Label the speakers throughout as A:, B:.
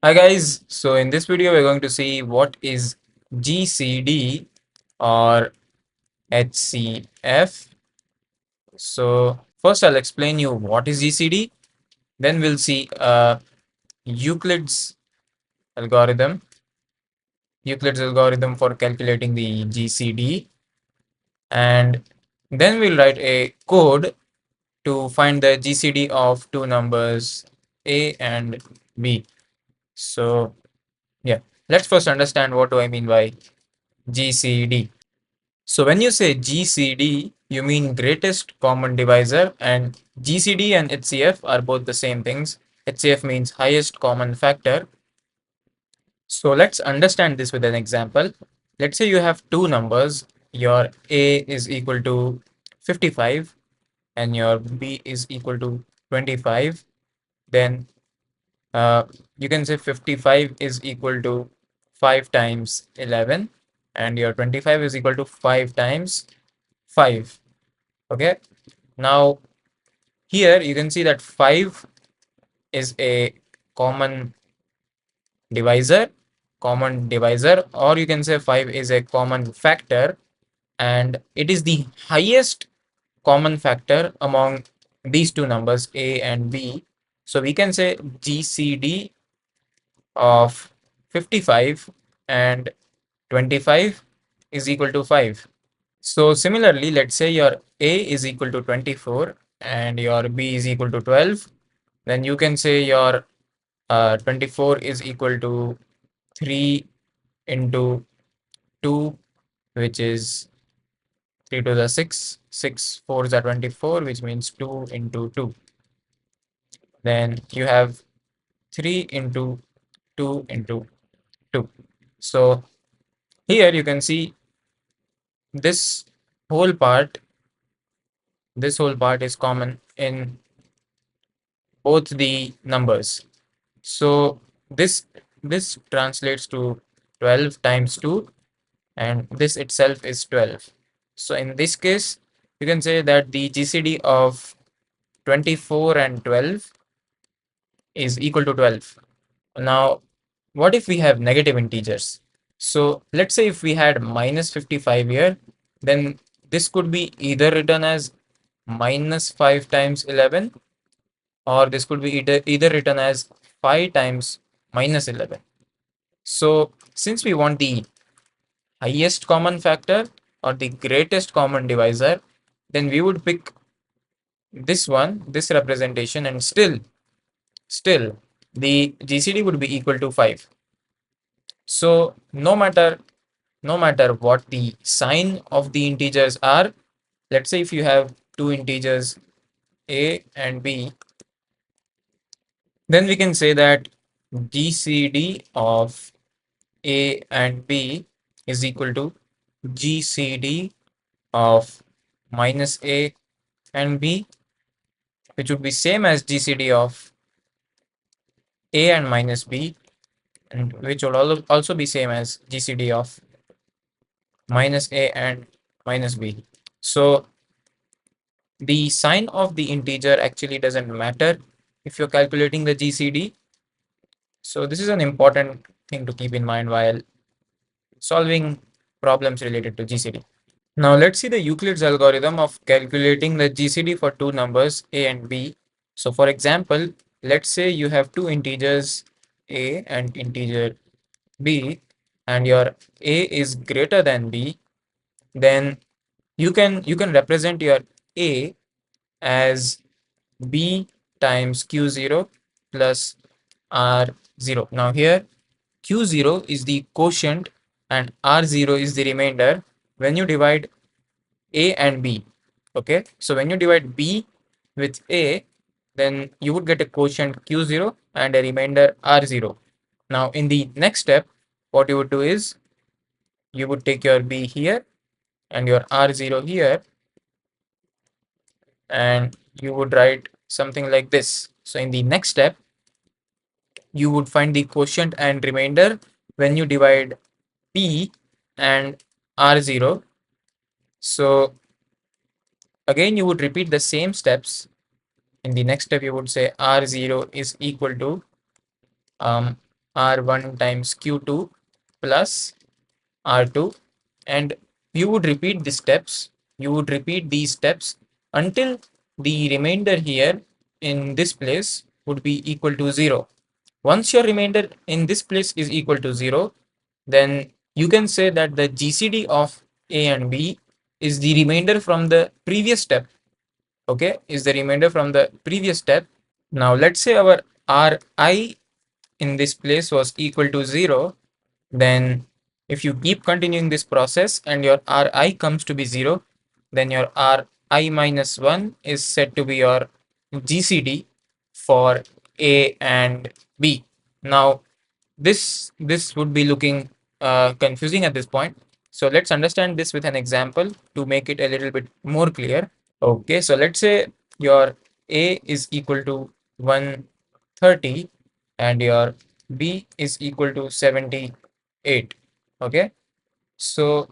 A: Hi guys, so in this video we're going to see what is GCD or HCF. So first I'll explain you what is GCD, then we'll see Euclid's algorithm, Euclid's algorithm for calculating the GCD, and then we'll write a code to find the GCD of two numbers A and B. So yeah, let's first understand what do I mean by GCD. So when you say GCD, you mean greatest common divisor, and GCD and HCF are both the same things. HCF means highest common factor. So let's understand this with an example. Let's say you have two numbers. Your A is equal to 55 and your B is equal to 25. Then you can say 55 is equal to 5 times 11 and your 25 is equal to 5 times 5. Okay, now here you can see that 5 is a common divisor, or you can say 5 is a common factor, and it is the highest common factor among these two numbers A and B. So we can say GCD of 55 and 25 is equal to 5. So similarly, let's say your A is equal to 24 and your B is equal to 12. Then you can say your 24 is equal to 3 into 2, which is 3 to the 6. 6 4s are 24, which means 2 into 2. Then you have 3 into 2 into 2. So here you can see this whole part, this whole part is common in both the numbers. So this translates to 12 times 2, and this itself is 12. So in this case, you can say that the GCD of 24 and 12 is equal to 12. Now, what if we have negative integers? So let's say if we had minus 55 here, then this could be either written as minus 5 times 11, or this could be either written as 5 times minus 11. So since we want the highest common factor or the greatest common divisor, then we would pick this one, this representation, and still the GCD would be equal to 5. So no matter what the sign of the integers are, let's say if you have two integers A and B, then we can say that GCD of A and B is equal to GCD of minus A and B, which would be same as GCD of A and minus B, and which will also be same as GCD of minus A and minus B. So the sign of the integer actually doesn't matter if you're calculating the GCD. So this is an important thing to keep in mind while solving problems related to GCD. Now let's see the Euclid's algorithm of calculating the GCD for two numbers A and B. So for example, let's say you have two integers A and integer B, and your A is greater than B, then you can represent your A as B times Q0 plus R0. Now here Q0 is the quotient and R0 is the remainder when you divide A and B. Okay, so when you divide B with A, then you would get a quotient Q0 and a remainder R0. Now in the next step, what you would do is you would take your B here and your R0 here, and you would write something like this. So in the next step, you would find the quotient and remainder when you divide B and R0. So again, you would repeat the same steps. In the next step, you would say R0 is equal to R1 times Q2 plus R2, and you would repeat the steps. You would repeat these steps until the remainder here in this place would be equal to 0. Once your remainder in this place is equal to 0, then you can say that the GCD of A and B is the remainder from the previous step. Okay, is the remainder from the previous step. Now let's say our Ri in this place was equal to 0. Then if you keep continuing this process and your Ri comes to be 0, then your Ri minus 1 is said to be your GCD for A and B. Now this would be looking confusing at this point. So let's understand this with an example to make it a little bit more clear. Okay, so let's say your A is equal to 130 and your B is equal to 78. Okay, so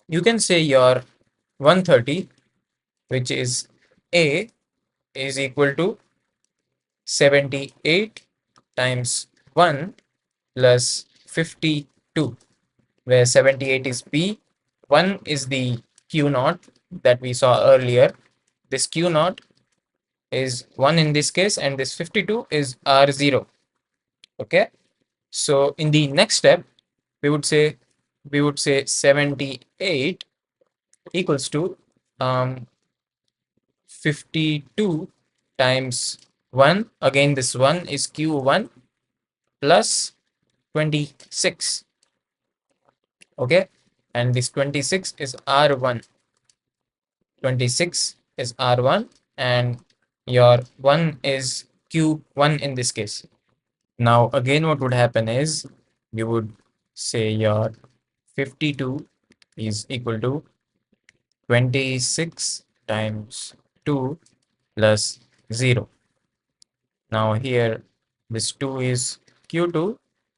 A: you can say your 130, which is A, is equal to 78 times 1 plus 52, where 78 is B, 1 is the Q naught that we saw earlier. This Q naught is 1 in this case, and this 52 is R0. Okay, so in the next step, we would say 78 equals to 52 times 1. Again, this 1 is Q1 plus 26. Okay, and this 26 is R1. 26 is R1, and your 1 is Q1 in this case. Now, again, what would happen is you would say your 52 is equal to 26 times 2 plus 0. Now, here this 2 is Q2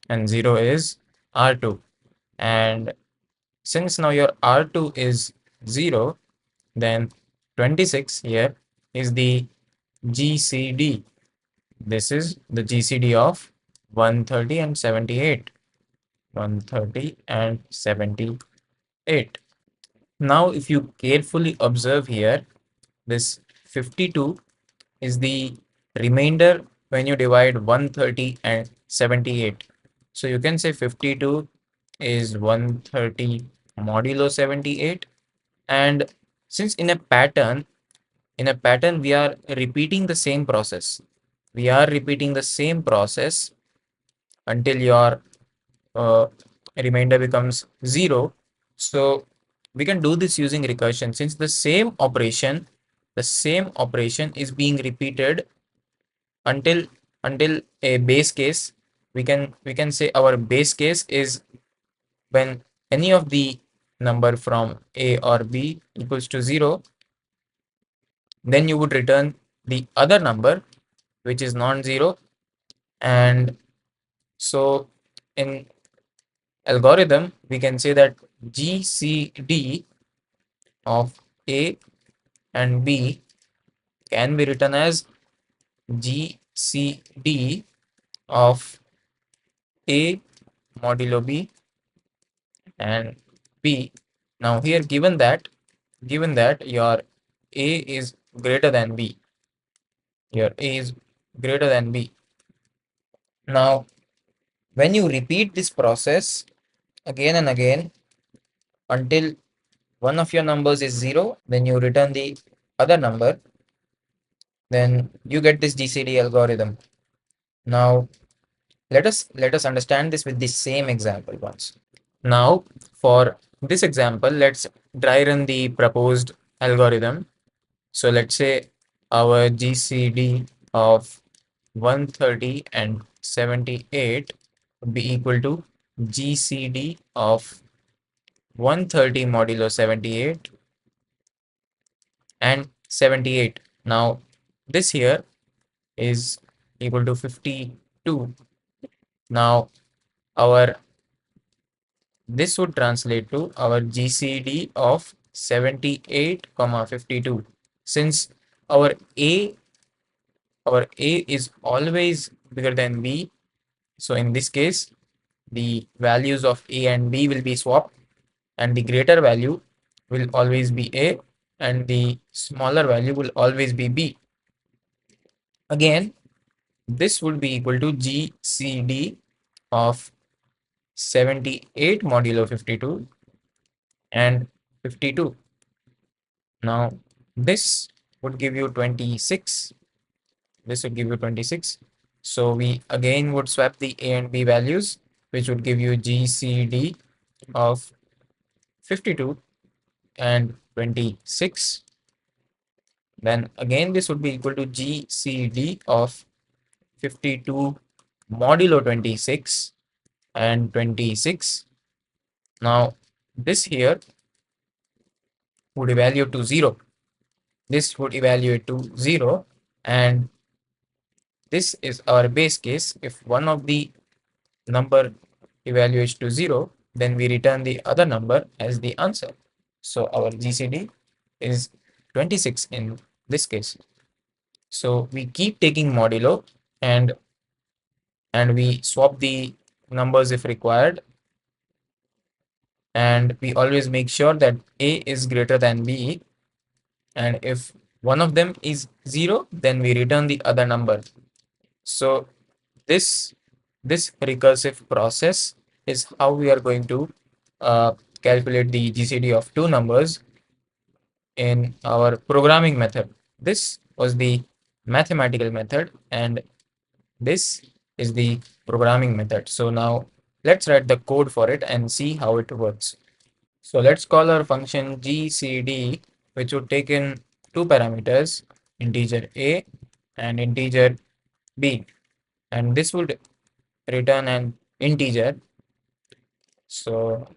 A: and 0 is R2. And since now your R2 is 0, then 26 here is the GCD. This is the GCD of 130 and 78. 130 and 78. Now, if you carefully observe here, this 52 is the remainder when you divide 130 and 78. So you can say 52 is 130 modulo 78. And since in a pattern, we are repeating the same process. We are repeating the same process until your uh, remainder becomes 0. So we can do this using recursion, since the same operation is being repeated until a base case. We can say our base case is when any of the number from A or B equals to 0, then you would return the other number which is non-zero. And so in algorithm, we can say that GCD of A and B can be written as GCD of A modulo B and B. Now here, given that your A is greater than B, your A is greater than B. Now when you repeat this process again and again until one of your numbers is 0, then you return the other number, then you get this GCD algorithm. Now let us understand this with the same example once. Now for this example, let's dry run the proposed algorithm. So let's say our GCD of 130 and 78 would be equal to GCD of 130 modulo 78 and 78. Now this here is equal to 52. Now our this would translate to our GCD of 78 comma 52. Since our a our a is always bigger than b, So in this case, the values of A and B will be swapped, and the greater value will always be A and the smaller value will always be B. Again, this would be equal to GCD of 78 modulo 52 and 52. Now, this would give you 26. This would give you 26. So we again would swap the A and B values, which would give you GCD of 52 and 26. Then again, this would be equal to GCD of 52 modulo 26 and 26. Now, this here would evaluate to 0. This would evaluate to 0, and this is our base case. If one of the number evaluates to 0, then we return the other number as the answer. So our GCD is 26 in this case. So we keep taking modulo and we swap the numbers if required, and we always make sure that A is greater than B, and if one of them is 0, then we return the other number. So this recursive process is how we are going to calculate the GCD of two numbers in our programming method. This was the mathematical method and this is the programming method. So now let's write the code for it and see how it works. So let's call our function GCD, which would take in two parameters, integer A and integer B, and this would return an integer. So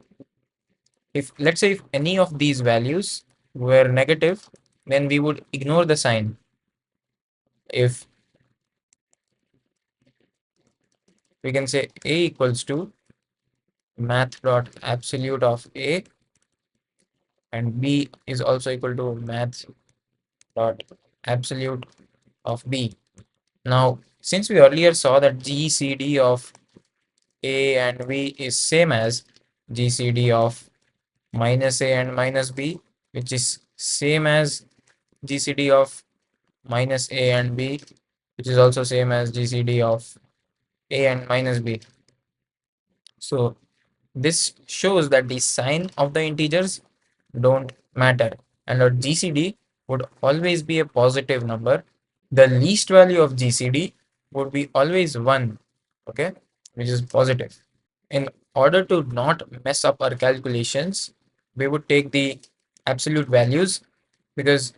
A: if let's say if any of these values were negative, then we would ignore the sign. If we can say A equals to math dot absolute of A and B is also equal to math dot absolute of B. Now, since we earlier saw that GCD of A and B is same as GCD of minus A and minus B, which is same as GCD of minus A and B, which is also same as GCD of A and minus B. So this shows that the sign of the integers don't matter, and our GCD would always be a positive number. The least value of GCD would be always 1, okay, which is positive. In order to not mess up our calculations, we would take the absolute values, because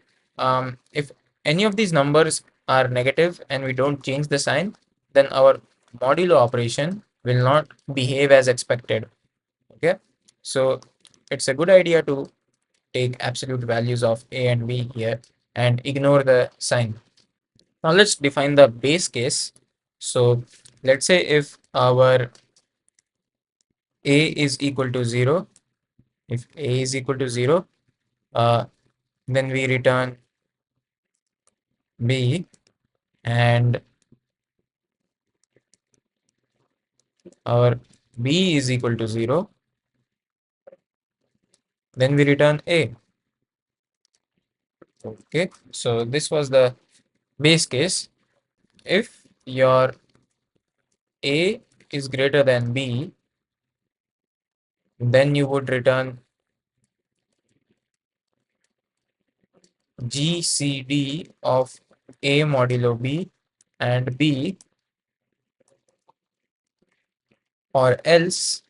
A: if any of these numbers are negative and we don't change the sign, then our modulo operation will not behave as expected. Okay, so it's a good idea to take absolute values of A and B here and ignore the sign. Now let's define the base case. So let's say if our A is equal to 0, if A is equal to 0, uh, then we return B, and our B is equal to 0, then we return A. Okay, so this was the base case. If your A is greater than B, then you would return GCD of A modulo B and B, or else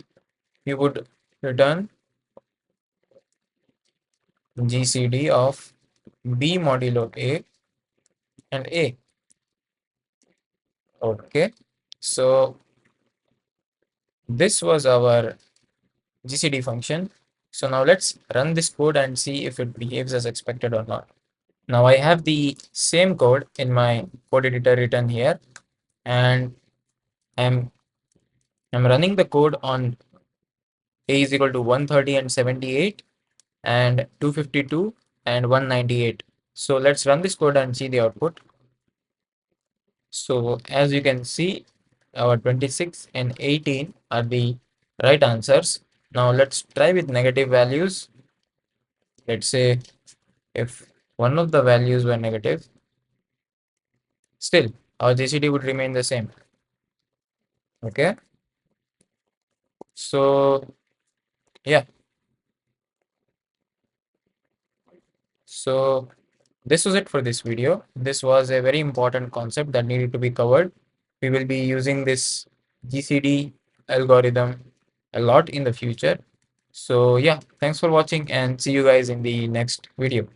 A: you would return GCD of B modulo A and A. Okay, so this was our GCD function. So now let's run this code and see if it behaves as expected or not. Now I have the same code in my code editor written here, and I'm running the code on A is equal to 130 and 78 and 252 and 198. So let's run this code and see the output. So as you can see, our 26 and 18 are the right answers. Now let's try with negative values. Let's say if one of the values were negative, still our GCD would remain the same. Okay. So yeah, so this was it for this video. This was a very important concept that needed to be covered. We will be using this GCD algorithm a lot in the future. So yeah, thanks for watching and see you guys in the next video.